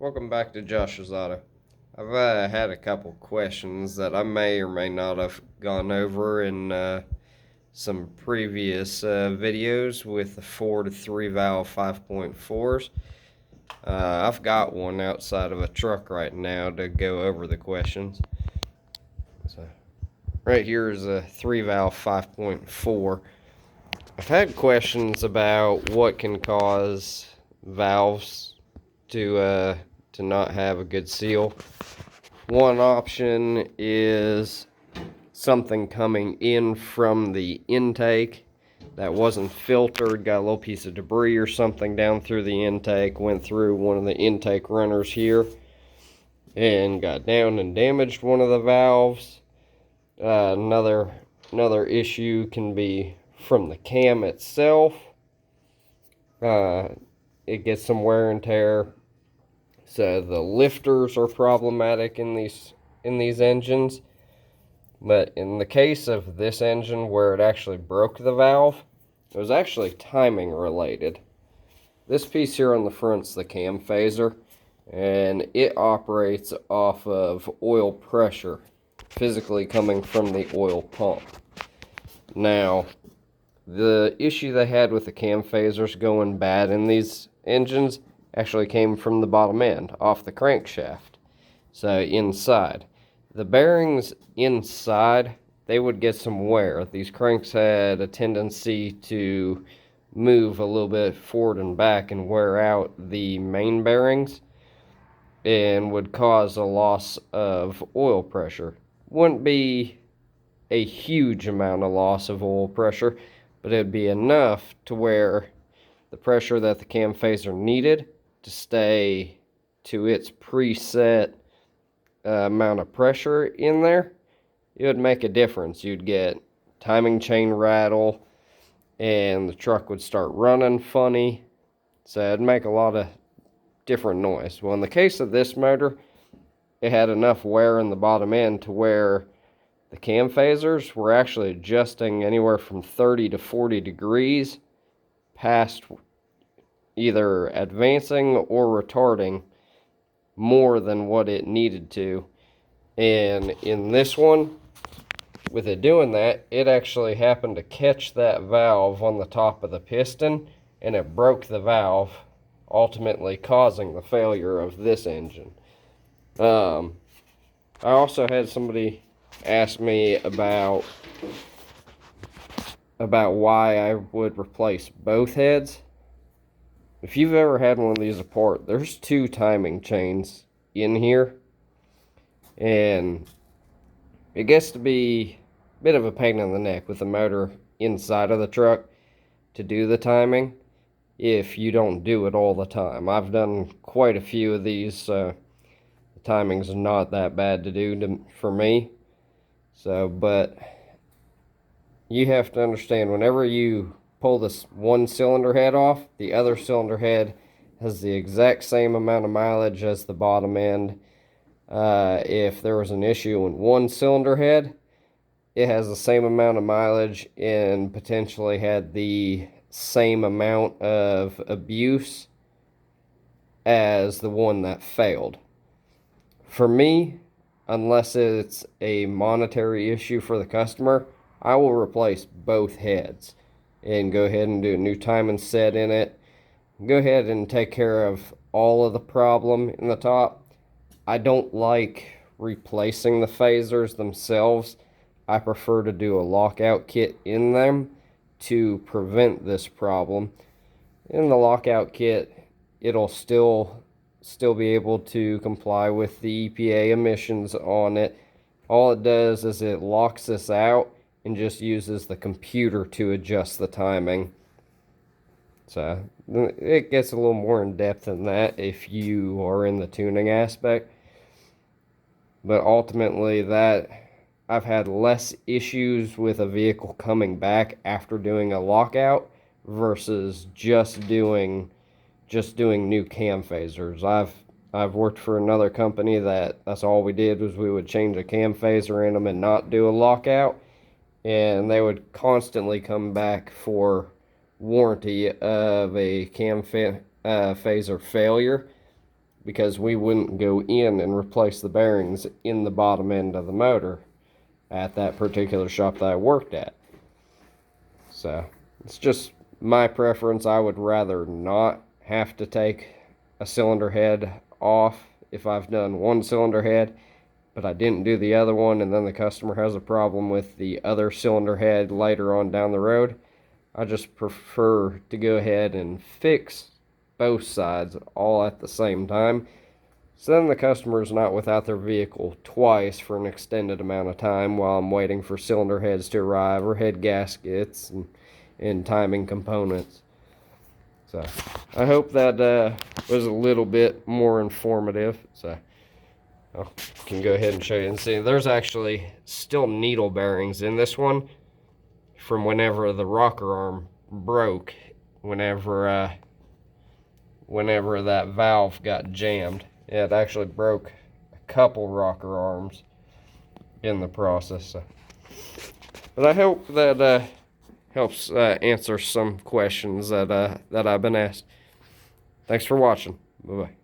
Welcome back to Josh's Auto. I've had a couple questions that I may or may not have gone over in some previous videos with the 4 to 3 valve 5.4s. I've got one outside of a truck right now to go over the questions. So, right here is a 3 valve 5.4. I've had questions about what can cause valves to not have a good seal. One option is something coming in from the intake that wasn't filtered, got a little piece of debris or something down through the intake, went through one of the intake runners here and got down and damaged one of the valves. Another issue can be from the cam itself. It gets some wear and tear. So the lifters are problematic in these engines. But in the case of this engine where it actually broke the valve, it was actually timing related. This piece here on the front's the cam phaser, and it operates off of oil pressure, physically coming from the oil pump. Now, the issue they had with the cam phasers going bad in these engines actually came from the bottom end, off the crankshaft. So inside. The bearings inside, they would get some wear. These cranks had a tendency to move a little bit forward and back and wear out the main bearings and would cause a loss of oil pressure. Wouldn't be a huge amount of loss of oil pressure, but it'd be enough to where the pressure that the cam phaser needed to stay to its preset amount of pressure in there, it would make a difference. You'd get timing chain rattle and the truck would start running funny, so it'd make a lot of different noise. Well, in the case of this motor, it had enough wear in the bottom end to where the cam phasers were actually adjusting anywhere from 30 to 40 degrees past either advancing or retarding more than what it needed to. And in this one, with it doing that, it actually happened to catch that valve on the top of the piston, and it broke the valve, ultimately causing the failure of this engine. I also had somebody ask me about why I would replace both heads. If you've ever had one of these apart, there's two timing chains in here, and it gets to be a bit of a pain in the neck with the motor inside of the truck to do the timing if you don't do it all the time. I've done quite a few of these, the timing's not that bad to do for me. So, but you have to understand, whenever you pull this one cylinder head off, the other cylinder head has the exact same amount of mileage as the bottom end. If there was an issue in one cylinder head, it has the same amount of mileage and potentially had the same amount of abuse as the one that failed. For me, unless it's a monetary issue for the customer, I will replace both heads and go ahead and do a new timing set in it. Go ahead and take care of all of the problem in the top. I don't like replacing the phasers themselves. I prefer to do a lockout kit in them to prevent this problem. In the lockout kit, it'll still be able to comply with the EPA emissions on it. All it does is it locks this out and just uses the computer to adjust the timing. So it gets a little more in depth than that if you are in the tuning aspect. But ultimately, that I've had less issues with a vehicle coming back after doing a lockout versus just doing new cam phasers. I've worked for another company that's all we did was we would change a cam phaser in them and not do a lockout, and they would constantly come back for warranty of a cam phaser failure. because we wouldn't go in and replace the bearings in the bottom end of the motor at that particular shop that I worked at. So it's just my preference. I would rather not have to take a cylinder head off if I've done one cylinder head, but I didn't do the other one, and then the customer has a problem with the other cylinder head later on down the road. I just prefer to go ahead and fix both sides all at the same time, so then the customer's not without their vehicle twice for an extended amount of time while I'm waiting for cylinder heads to arrive, or head gaskets and timing components. So I hope that was a little bit more informative. So I can go ahead and show you and see. There's actually still needle bearings in this one from whenever the rocker arm broke, whenever that valve got jammed. It actually broke a couple rocker arms in the process. So. But I hope that helps answer some questions that I've been asked. Thanks for watching. Bye-bye.